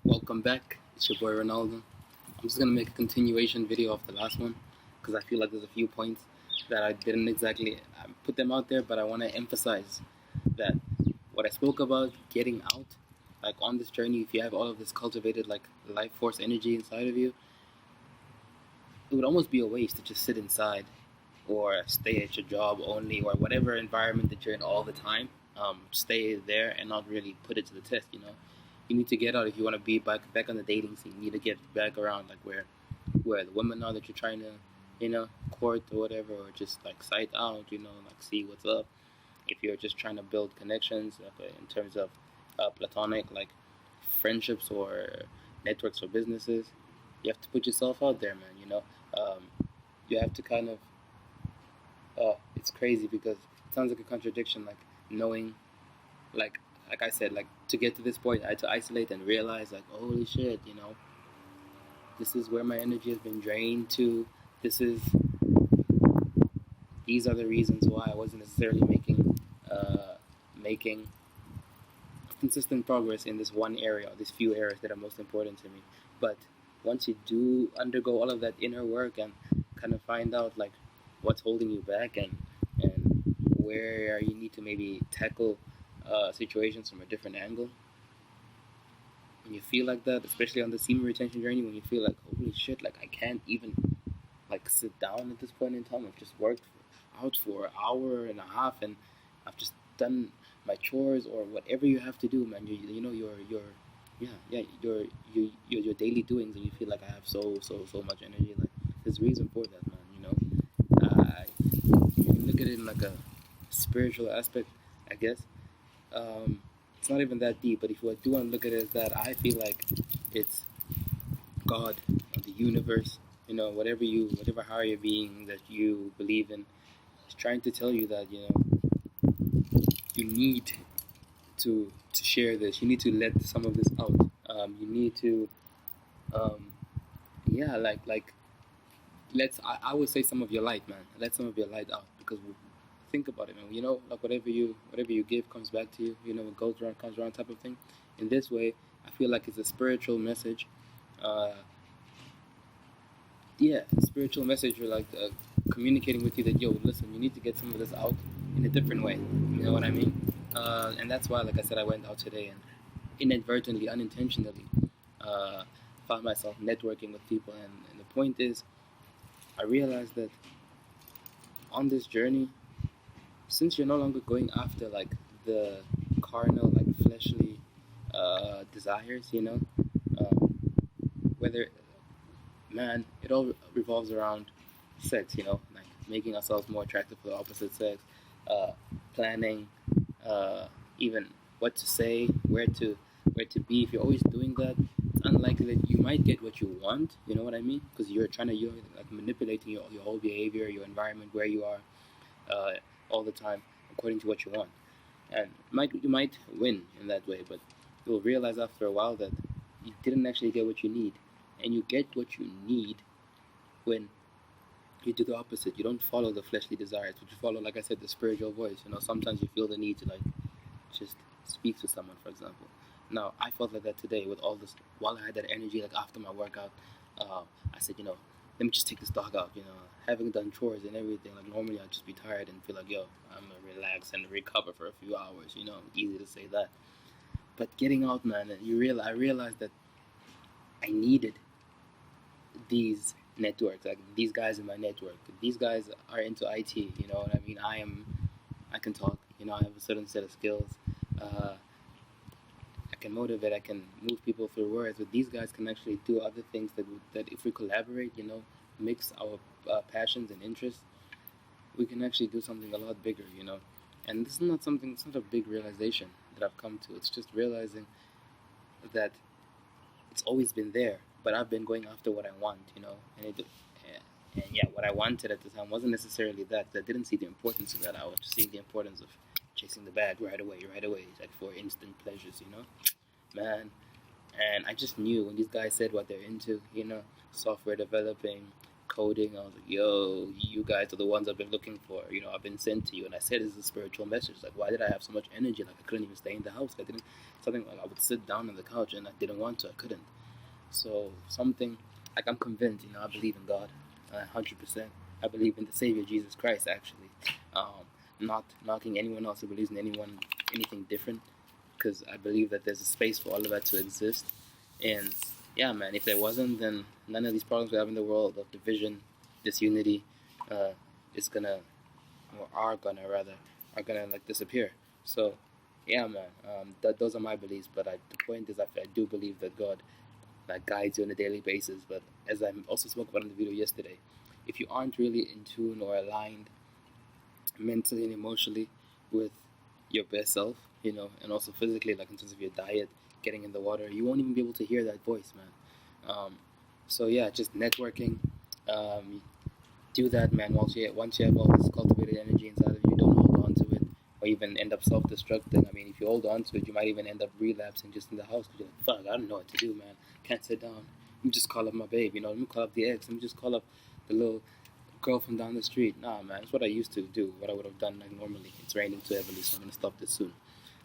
Welcome back. It's your boy Ronaldo. I'm just gonna make a continuation video of the last one because I feel like there's a few points that I didn't exactly put them out there, but I want to emphasize that what I spoke about getting out, like on this journey, if you have all of this cultivated like life force energy inside of you, it would almost be a waste to just sit inside or stay at your job only or whatever environment that you're in all the time. Stay there and not really put it to the test. You need to get out if you want to be back on the dating scene. You need to get back around like where the women are that you're trying to court or whatever, or just like sight out. Like see what's up. If you're just trying to build connections in terms of platonic like friendships or networks or businesses, you have to put yourself out there, man. You have to kind of it's crazy because it sounds like a contradiction, like knowing, like I said, like to get to this point, I had to isolate and realize, like, holy shit, this is where my energy has been drained to. This is these are the reasons why I wasn't necessarily making consistent progress in this one area, these few areas that are most important to me. But once you do undergo all of that inner work and kind of find out like what's holding you back and where you need to maybe tackle situations from a different angle, when you feel like that, especially on the semen retention journey, when you feel like holy shit, like I can't even like sit down at this point in time. I've just worked out for an hour and a half, and I've just done my chores or whatever you have to do, man. You know your yeah your daily doings, and you feel like I have so much energy. Like there's a reason for that, man. You can look at it in like a spiritual aspect, I guess. It's not even that deep, but if you do want to look at it as that, I feel like it's God or the universe, whatever higher being that you believe in, is trying to tell you that you need to share this. You need to let some of this out. You need to, yeah, like I would say some of your light, man. Let some of your light out because think about it, man. Like whatever you give comes back to you. What goes around comes around, type of thing. In this way, I feel like it's a spiritual message. Uh, yeah, spiritual message or like communicating with you that listen, you need to get some of this out in a different way. You know what I mean? And that's why, like I said, I went out today and inadvertently, unintentionally, uh, found myself networking with people. And the point is, I realized that on this journey, since you're no longer going after like the carnal, like fleshly desires, whether man, it all revolves around sex, like making ourselves more attractive for the opposite sex, uh, planning, even what to say, where to be. If you're always doing that, it's unlikely that you might get what you want. You know what I mean? Because you're like manipulating your whole behavior, your environment, where you are, uh, all the time according to what you want. And you might win in that way, but you'll realize after a while that you didn't actually get what you need, and you get what you need when you do the opposite. You don't follow the fleshly desires, but you follow, like I said, the spiritual voice. Sometimes you feel the need to like just speak to someone, for example. Now, I felt like that today with all this. While I had that energy, like after my workout, I said, let me just take this dog out. Having done chores and everything, like normally I'd just be tired and feel like, I'm gonna relax and recover for a few hours. Easy to say that, but getting out, man, I realized that I needed these networks, like these guys in my network. These guys are into IT. You know what I mean? I can talk. I have a certain set of skills. Uh, I can motivate. I can move people through words. But these guys can actually do other things that if we collaborate, mix our passions and interests, we can actually do something a lot bigger. And this is not something. It's not a big realization that I've come to. It's just realizing that it's always been there, but I've been going after what I want, and yeah, what I wanted at the time wasn't necessarily that. I didn't see the importance of that. I was just seeing the importance of chasing the bag right away, like for instant pleasures, man. And I just knew when these guys said what they're into, software developing, coding. I was like, yo, you guys are the ones I've been looking for. I've been sent to you. And I said it's a spiritual message. Like, why did I have so much energy? Like, I couldn't even stay in the house. I didn't, something like I would sit down on the couch and I didn't want to. I couldn't. So something, like I'm convinced, I believe in God, 100%. I believe in the Savior, Jesus Christ, actually. Not knocking anyone else who believes in anything different, because I believe that there's a space for all of that to exist. And yeah, man, if there wasn't, then none of these problems we have in the world of division, disunity, uh, is gonna, or are gonna like disappear. So, yeah, man, those are my beliefs. But the point is, I do believe that God that guides you on a daily basis. But as I also spoke about in the video yesterday, if you aren't really in tune or aligned mentally and emotionally with your best self, and also physically, like in terms of your diet, getting in the water, you won't even be able to hear that voice, man. So yeah, just networking. Do that, man. Once you have all this cultivated energy inside of you, don't hold on to it, or even end up self-destructing. I mean, if you hold on to it, you might even end up relapsing just in the house because you're like, fuck, I don't know what to do, man. Can't sit down. Let me just call up my babe, let me call up the ex. Let me just call up the little girl from down the street. Nah, man, it's what I used to do, what I would have done like normally. It's raining too heavily, so I'm gonna stop this soon.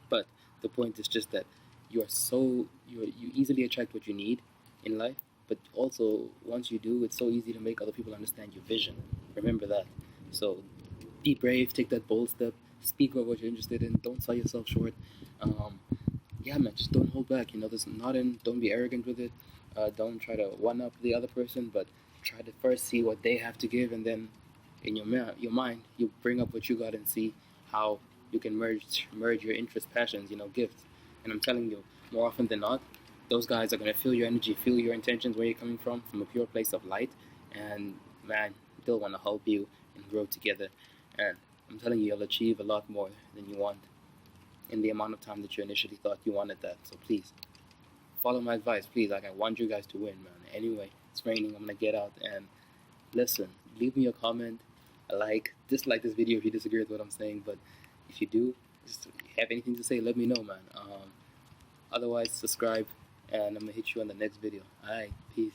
But the point is just that you easily attract what you need in life, but also once you do, it's so easy to make other people understand your vision. Remember that. So be brave, take that bold step, speak about what you're interested in, don't sell yourself short. Yeah, man, just don't hold back. Don't be arrogant with it. Don't try to one up the other person, but try to first see what they have to give, and then in your mind, you bring up what you got and see how you can merge your interests, passions, gifts. And I'm telling you, more often than not, those guys are gonna feel your energy, feel your intentions, where you're coming from a pure place of light, and man, they'll want to help you and grow together. And I'm telling you, you'll achieve a lot more than you want in the amount of time that you initially thought you wanted that. So please, follow my advice, please. Like, I want you guys to win, man. Anyway, it's raining. I'm gonna get out and listen. Leave me a comment, dislike this video if you disagree with what I'm saying. But if you do, just have anything to say, let me know, man. Otherwise, subscribe, and I'm gonna hit you on the next video. All right, peace.